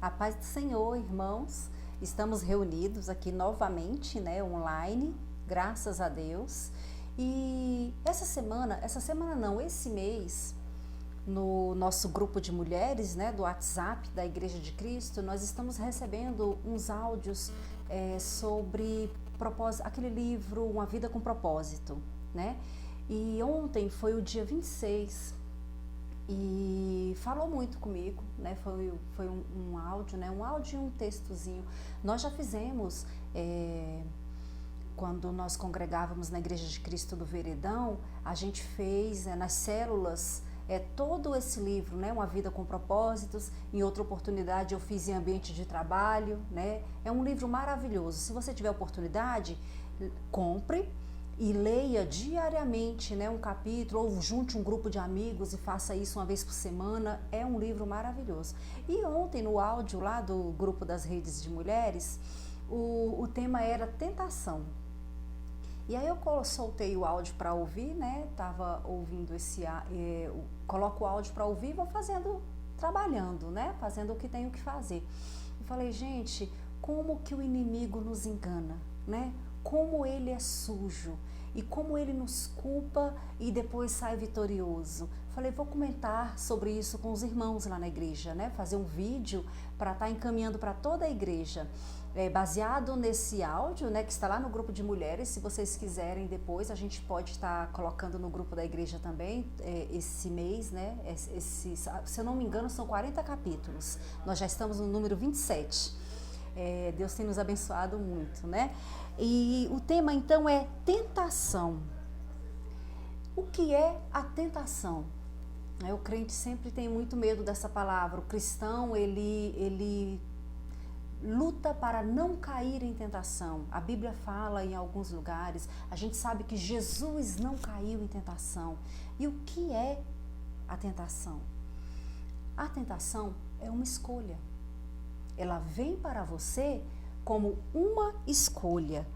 A paz do Senhor, irmãos. Estamos reunidos aqui novamente, online, graças a Deus. E esse mês, no nosso grupo de mulheres, do WhatsApp da Igreja de Cristo, nós estamos recebendo uns áudios sobre aquele livro Uma Vida com Propósito, né? E ontem foi o dia 26 e falou muito comigo, né? Foi um áudio, um áudio e um textozinho. Nós já fizemos, quando nós congregávamos na Igreja de Cristo do Veredão, a gente fez nas células todo esse livro, Uma Vida com Propósitos. Em outra oportunidade eu fiz em ambiente de trabalho, né? É um livro maravilhoso. Se você tiver oportunidade, compre e leia diariamente, um capítulo, ou junte um grupo de amigos e faça isso uma vez por semana. É um livro maravilhoso. E ontem, no áudio lá do grupo das redes de mulheres, o tema era tentação. E aí eu soltei o áudio para ouvir, Tava ouvindo coloco o áudio para ouvir e vou trabalhando, Fazendo o que tenho que fazer. Eu falei, gente, como que o inimigo nos engana, Como ele é sujo e como ele nos culpa e depois sai vitorioso. Falei, vou comentar sobre isso com os irmãos lá na igreja, Fazer um vídeo para estar encaminhando para toda a igreja. Baseado nesse áudio, que está lá no grupo de mulheres. Se vocês quiserem depois, a gente pode estar colocando no grupo da igreja também, esse mês, se eu não me engano, são 40 capítulos. Nós já estamos no número 27. Deus tem nos abençoado muito, E o tema então é tentação. O que é a tentação? O crente sempre tem muito medo dessa palavra. O cristão, ele luta para não cair em tentação. A Bíblia fala em alguns lugares, a gente sabe que Jesus não caiu em tentação. E o que é a tentação? A tentação é uma escolha. Ela vem para você como uma escolha,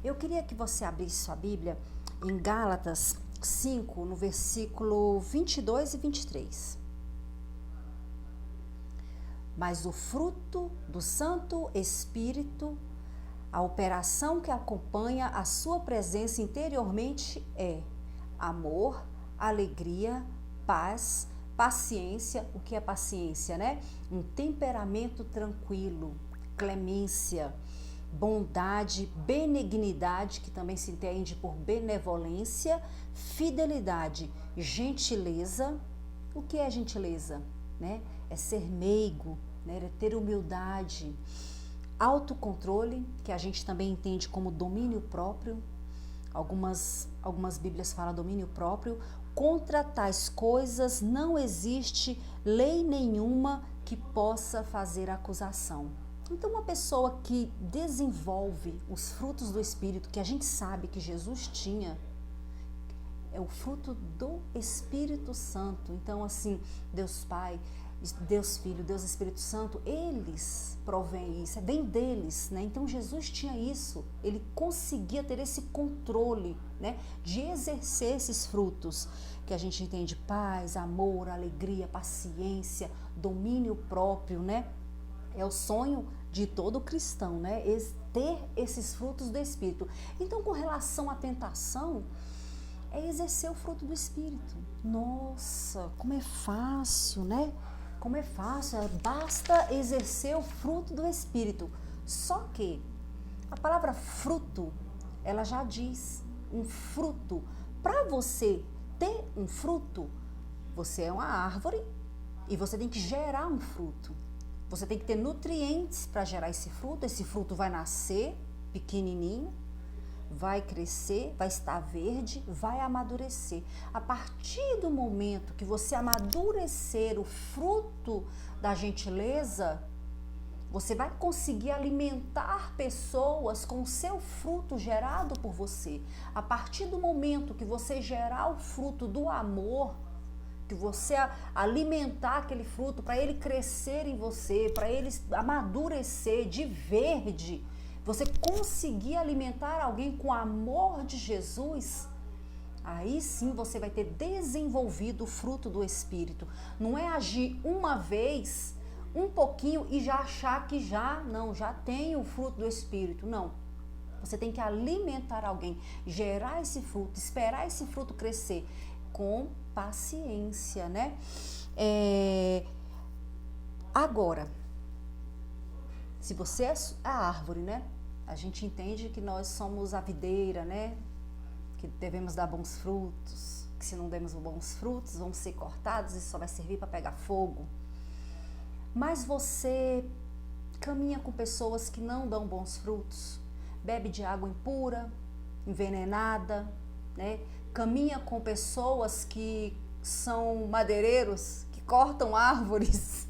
Eu queria que você abrisse sua Bíblia em Gálatas 5, no versículo 22 e 23. Mas o fruto do Santo Espírito, a operação que acompanha a sua presença interiormente é amor, alegria, paz, paciência. O que é paciência, Um temperamento tranquilo, clemência, bondade, benignidade, que também se entende por benevolência, fidelidade, gentileza. O que é gentileza? É ser meigo, é ter humildade, autocontrole, que a gente também entende como domínio próprio. Algumas Bíblias falam domínio próprio. Contra tais coisas não existe lei nenhuma que possa fazer acusação. Então, uma pessoa que desenvolve os frutos do Espírito, que a gente sabe que Jesus tinha, é o fruto do Espírito Santo. Então, assim, Deus Pai, Deus Filho, Deus Espírito Santo, eles provêm isso, vem deles, Então Jesus tinha isso, ele conseguia ter esse controle, de exercer esses frutos, que a gente entende paz, amor, alegria, paciência, domínio próprio, É o sonho de todo cristão, Ter esses frutos do Espírito. Então, com relação à tentação, é exercer o fruto do Espírito. Nossa, como é fácil, Como é fácil, basta exercer o fruto do Espírito. Só que a palavra fruto, ela já diz um fruto. Para você ter um fruto, você é uma árvore e você tem que gerar um fruto. Você tem que ter nutrientes para gerar esse fruto. Esse fruto vai nascer pequenininho, vai crescer, vai estar verde, vai amadurecer. A partir do momento que você amadurecer o fruto da gentileza, você vai conseguir alimentar pessoas com o seu fruto gerado por você. A partir do momento que você gerar o fruto do amor, que você alimentar aquele fruto para ele crescer em você, para ele amadurecer de verde, você conseguir alimentar alguém com o amor de Jesus, aí sim você vai ter desenvolvido o fruto do Espírito. Não é agir uma vez um pouquinho e já achar que já tem o fruto do Espírito. Não. Você tem que alimentar alguém, gerar esse fruto, esperar esse fruto crescer com paciência, né? Agora, se você é a árvore, né? A gente entende que nós somos a videira, né? Que devemos dar bons frutos, que se não demos bons frutos, vamos ser cortados e só vai servir para pegar fogo. Mas você caminha com pessoas que não dão bons frutos, bebe de água impura, envenenada, né? Caminha com pessoas que são madeireiros, que cortam árvores.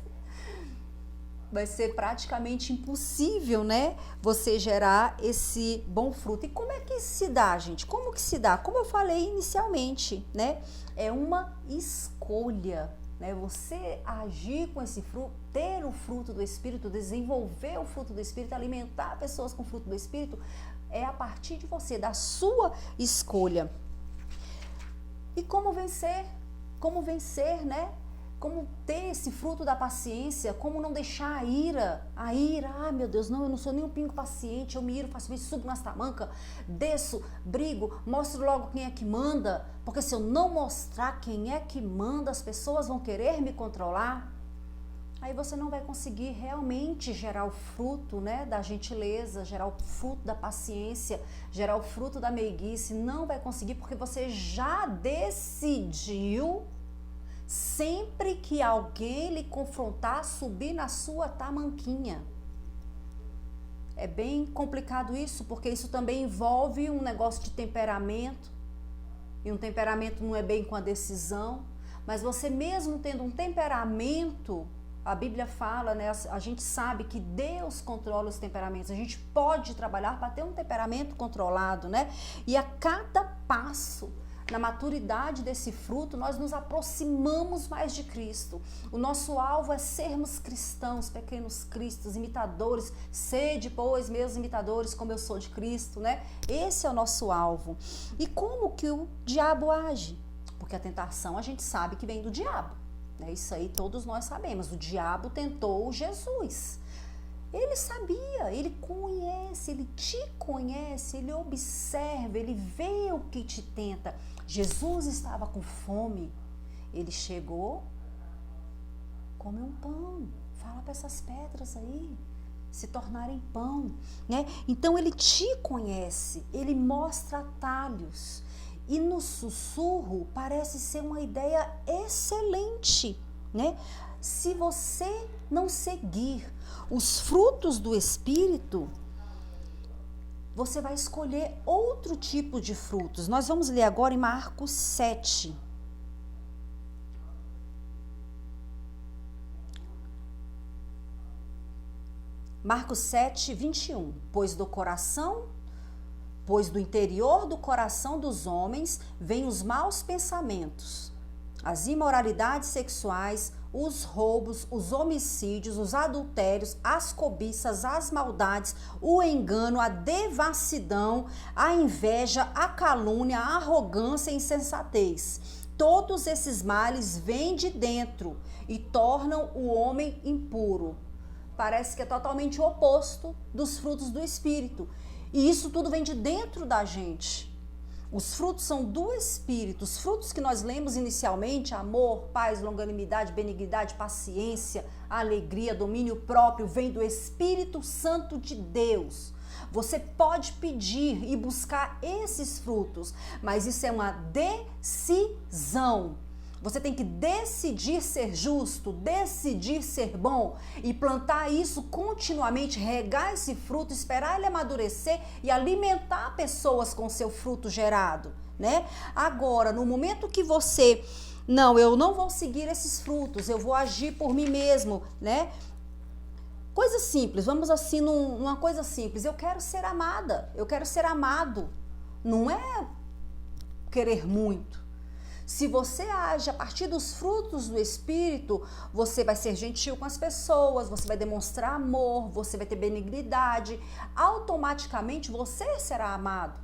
Vai ser praticamente impossível, né, você gerar esse bom fruto. E como é que se dá, gente? Como que se dá? Como eu falei inicialmente, né? É uma escolha, né? Você agir com esse fruto, ter o fruto do Espírito, desenvolver o fruto do Espírito, alimentar pessoas com o fruto do Espírito, é a partir de você, da sua escolha. E como vencer? Como vencer, né? Como ter esse fruto da paciência, como não deixar a ira, meu Deus, não, eu não sou nem um pingo paciente, eu me iro, faço isso, subo nas tamancas, desço, brigo, mostro logo quem é que manda, porque se eu não mostrar quem é que manda, as pessoas vão querer me controlar, aí você não vai conseguir realmente gerar o fruto, né, da gentileza, gerar o fruto da paciência, gerar o fruto da meiguice, não vai conseguir porque você já decidiu. Sempre que alguém lhe confrontar, subir na sua tamanquinha. É bem complicado isso, porque isso também envolve um negócio de temperamento. E um temperamento não é bem com a decisão. Mas você mesmo tendo um temperamento, a Bíblia fala, né? A gente sabe que Deus controla os temperamentos. A gente pode trabalhar para ter um temperamento controlado, né? E a cada passo, na maturidade desse fruto, nós nos aproximamos mais de Cristo. O nosso alvo é sermos cristãos, pequenos cristos, imitadores. Sede, pois, meus imitadores, como eu sou de Cristo, né? Esse é o nosso alvo. E como que o diabo age? Porque a tentação a gente sabe que vem do diabo, né? Isso aí todos nós sabemos. O diabo tentou Jesus. Ele sabia, ele conhece, ele te conhece, ele observa, ele vê o que te tenta. Jesus estava com fome, ele chegou, come um pão, fala para essas pedras aí se tornarem pão, né? Então ele te conhece, ele mostra atalhos e no sussurro parece ser uma ideia excelente, né? Se você não seguir os frutos do Espírito, você vai escolher outro tipo de frutos. Nós vamos ler agora em Marcos 7. Marcos 7, 21. Pois do interior do coração dos homens vêm os maus pensamentos, as imoralidades sexuais, os roubos, os homicídios, os adultérios, as cobiças, as maldades, o engano, a devassidão, a inveja, a calúnia, a arrogância e a insensatez. Todos esses males vêm de dentro e tornam o homem impuro. Parece que é totalmente o oposto dos frutos do Espírito. E isso tudo vem de dentro da gente. Os frutos são do Espírito, os frutos que nós lemos inicialmente, amor, paz, longanimidade, benignidade, paciência, alegria, domínio próprio, vem do Espírito Santo de Deus. Você pode pedir e buscar esses frutos, mas isso é uma decisão. Você tem que decidir ser justo, decidir ser bom e plantar isso continuamente, regar esse fruto, esperar ele amadurecer e alimentar pessoas com seu fruto gerado, né? Agora, no momento que você, eu não vou seguir esses frutos, eu vou agir por mim mesmo, né? Coisa simples, vamos assim numa coisa simples, eu quero ser amada, eu quero ser amado, não é querer muito. Se você age a partir dos frutos do Espírito, você vai ser gentil com as pessoas, você vai demonstrar amor, você vai ter benignidade, automaticamente você será amado.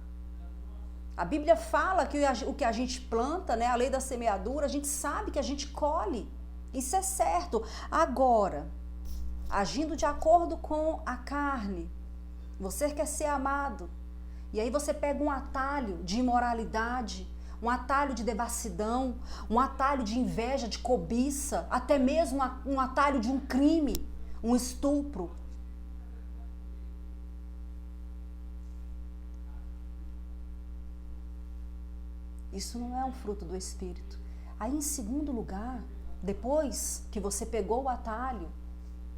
A Bíblia fala que o que a gente planta, né, a lei da semeadura, a gente sabe que a gente colhe, isso é certo. Agora, agindo de acordo com a carne. Você quer ser amado. E aí você pega um atalho de imoralidade, um atalho de devassidão, um atalho de inveja, de cobiça, até mesmo um atalho de um crime, um estupro. Isso não é um fruto do Espírito. Aí, em segundo lugar, depois que você pegou o atalho,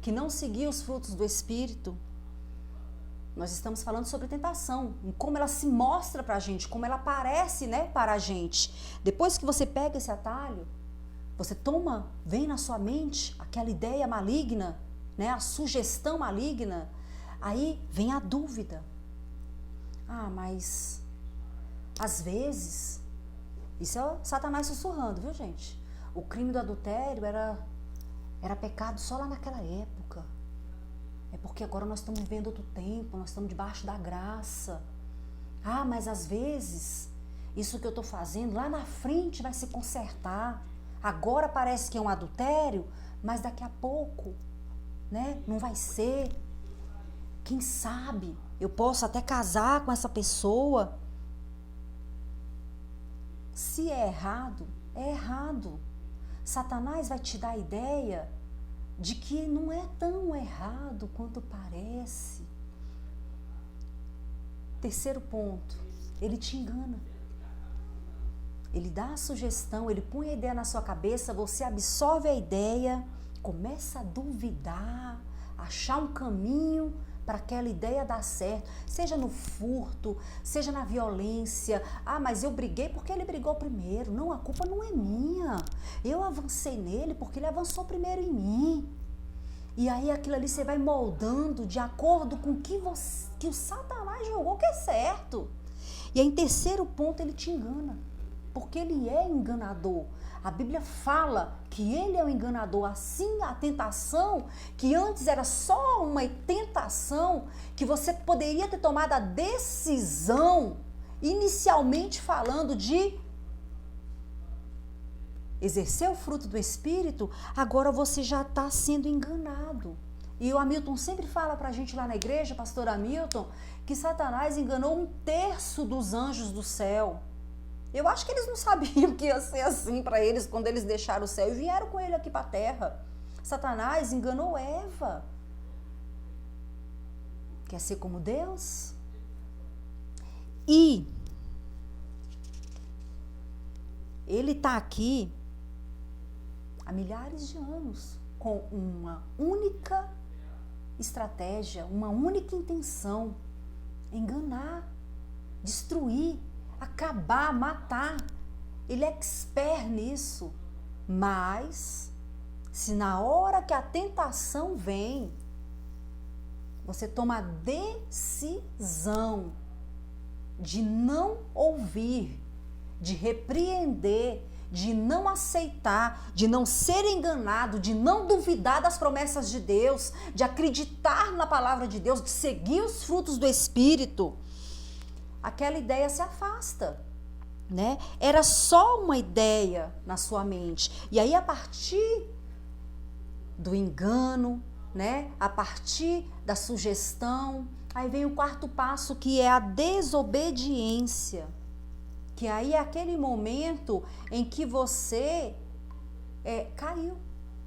que não seguiu os frutos do Espírito, nós estamos falando sobre tentação, como ela se mostra para a gente, como ela aparece, né, para a gente. Depois que você pega esse atalho, você vem na sua mente aquela ideia maligna, né, a sugestão maligna, aí vem a dúvida. Mas às vezes, isso é Satanás sussurrando, viu, gente? O crime do adultério era pecado só lá naquela época. É porque agora nós estamos vivendo outro tempo, nós estamos debaixo da graça. Mas às vezes, isso que eu estou fazendo, lá na frente vai se consertar. Agora parece que é um adultério, mas daqui a pouco, né, não vai ser. Quem sabe, eu posso até casar com essa pessoa. Se é errado, é errado. Satanás vai te dar a ideia de que não é tão errado quanto parece. Terceiro ponto, ele te engana. Ele dá a sugestão, ele põe a ideia na sua cabeça, você absorve a ideia, começa a duvidar, achar um caminho para aquela ideia dar certo, seja no furto, seja na violência. Mas eu briguei porque ele brigou primeiro. Não, a culpa não é minha. Eu avancei nele porque ele avançou primeiro em mim. E aí aquilo ali você vai moldando de acordo com que o Satanás jogou que é certo. E aí, em terceiro ponto, ele te engana, porque ele é enganador. A Bíblia fala que ele é o enganador. Assim, a tentação, que antes era só uma tentação, que você poderia ter tomado a decisão, inicialmente falando, de exercer o fruto do Espírito, agora você já está sendo enganado. E o Hamilton sempre fala pra gente lá na igreja, pastor Hamilton, que Satanás enganou 1/3 dos anjos do céu. Eu acho que eles não sabiam que ia ser assim para eles quando eles deixaram o céu e vieram com ele aqui para a terra. Satanás enganou Eva. Quer ser como Deus? E ele está aqui há milhares de anos com uma única estratégia, uma única intenção: enganar, destruir, acabar, matar. Ele é expert nisso. Mas se na hora que a tentação vem, você toma a decisão de não ouvir, de repreender, de não aceitar, de não ser enganado, de não duvidar das promessas de Deus, de acreditar na palavra de Deus, de seguir os frutos do Espírito, aquela ideia se afasta, né? Era só uma ideia na sua mente. E aí, a partir do engano, né? A partir da sugestão, aí vem o quarto passo, que é a desobediência. Que aí é aquele momento em que você caiu,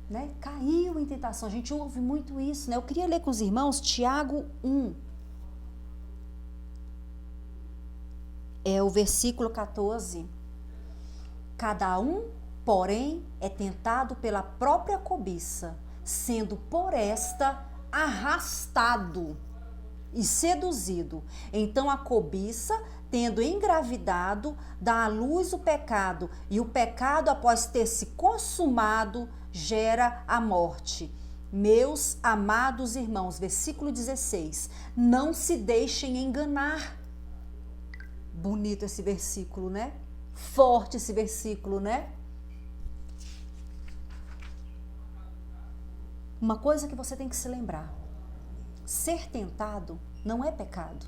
né? Caiu em tentação. A gente ouve muito isso, né? Eu queria ler com os irmãos Tiago 1. É o versículo 14. Cada um, porém, é tentado pela própria cobiça, sendo por esta arrastado e seduzido. Então a cobiça, tendo engravidado, dá à luz o pecado, e o pecado, após ter se consumado, gera a morte. Meus amados irmãos, versículo 16, não se deixem enganar. Bonito esse versículo, né? Forte esse versículo, né? Uma coisa que você tem que se lembrar: ser tentado não é pecado.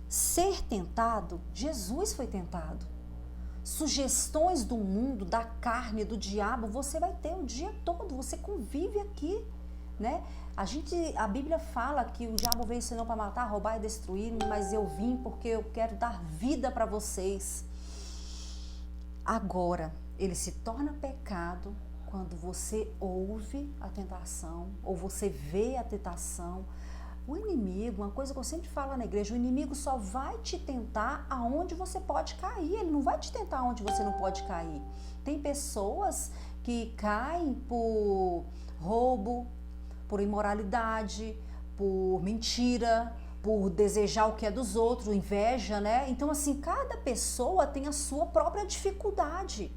Ser tentado, Jesus foi tentado. Sugestões do mundo, da carne, do diabo, você vai ter o dia todo, você convive aqui, né? A Bíblia fala que o diabo veio senão para matar, roubar e destruir, mas eu vim porque eu quero dar vida para vocês. Agora, ele se torna pecado quando você ouve a tentação ou você vê a tentação. O inimigo, uma coisa que eu sempre falo na igreja, o inimigo só vai te tentar aonde você pode cair, ele não vai te tentar onde você não pode cair. Tem pessoas que caem por roubo, por imoralidade, por mentira, por desejar o que é dos outros, inveja, né? Então, assim, cada pessoa tem a sua própria dificuldade.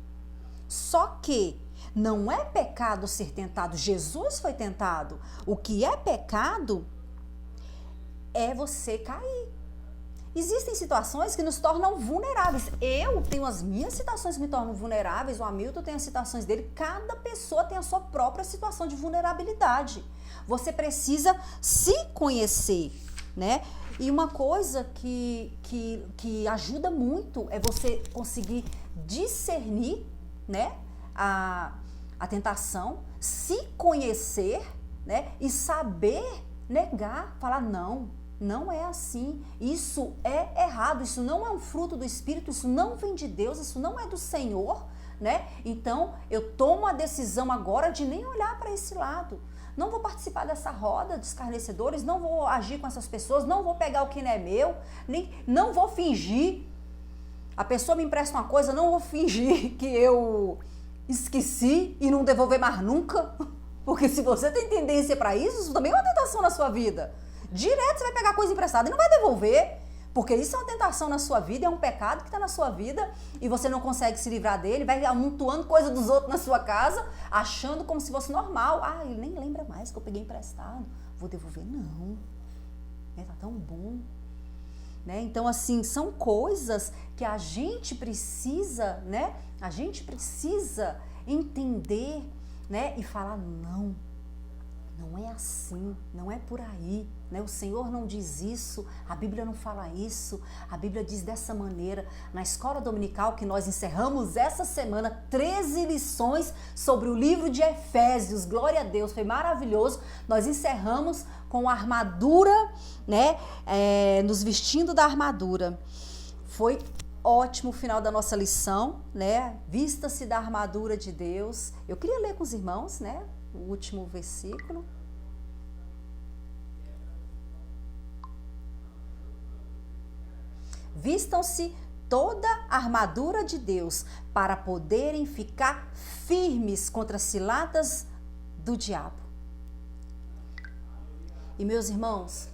Só que não é pecado ser tentado. Jesus foi tentado. O que é pecado é você cair. Existem situações que nos tornam vulneráveis. Eu tenho as minhas situações que me tornam vulneráveis, o Hamilton tem as situações dele, cada pessoa tem a sua própria situação de vulnerabilidade. Você precisa se conhecer, né? E uma coisa que ajuda muito é você conseguir discernir, né, a tentação, se conhecer, né, e saber negar, falar não é assim, isso é errado, isso não é um fruto do Espírito, isso não vem de Deus, isso não é do Senhor, né? Então eu tomo a decisão agora de nem olhar para esse lado. Não vou participar dessa roda dos escarnecedores, não vou agir com essas pessoas, não vou pegar o que não é meu, não vou fingir. A pessoa me empresta uma coisa, não vou fingir que eu esqueci e não devolver mais nunca. Porque se você tem tendência para isso também é uma tentação na sua vida. Direto você vai pegar coisa emprestada e não vai devolver. Porque isso é uma tentação na sua vida, é um pecado que está na sua vida e você não consegue se livrar dele, vai amontoando coisa dos outros na sua casa, achando como se fosse normal. Ah, ele nem lembra mais que eu peguei emprestado. Vou devolver? Não. Tá tão bom. Né? Então, assim, são coisas que a gente precisa, né? A gente precisa entender, né? E falar, não é assim, não é por aí, né? O Senhor não diz isso, a Bíblia não fala isso, a Bíblia diz dessa maneira. Na escola dominical que nós encerramos essa semana, 13 lições sobre o livro de Efésios, glória a Deus, foi maravilhoso. Nós encerramos com a armadura, né? Nos vestindo da armadura. Foi ótimo o final da nossa lição, né? Vista-se da armadura de Deus. Eu queria ler com os irmãos, né? O último versículo. Vistam-se toda a armadura de Deus para poderem ficar firmes contra as ciladas do diabo. E meus irmãos,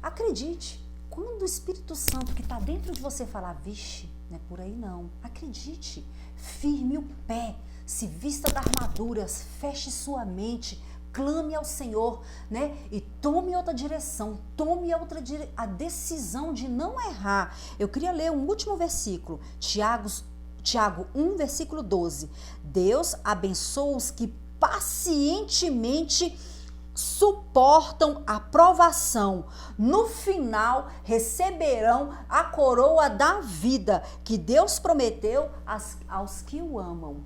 acredite, quando o Espírito Santo que está dentro de você falar, vixe, não é por aí não, acredite, firme o pé, se vista da armadura, feche sua mente, clame ao Senhor, né? E tome outra direção, a decisão de não errar. Eu queria ler um último versículo, Tiago 1, versículo 12. Deus abençoa os que pacientemente suportam a provação. No final, receberão a coroa da vida que Deus prometeu aos que o amam.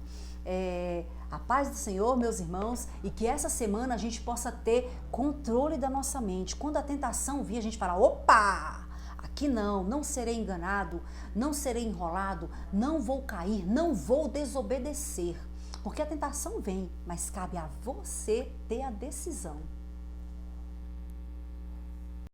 A paz do Senhor, meus irmãos, e que essa semana a gente possa ter controle da nossa mente. Quando a tentação vir, a gente fala, opa, aqui não serei enganado, não serei enrolado, não vou cair, não vou desobedecer. Porque a tentação vem, mas cabe a você ter a decisão.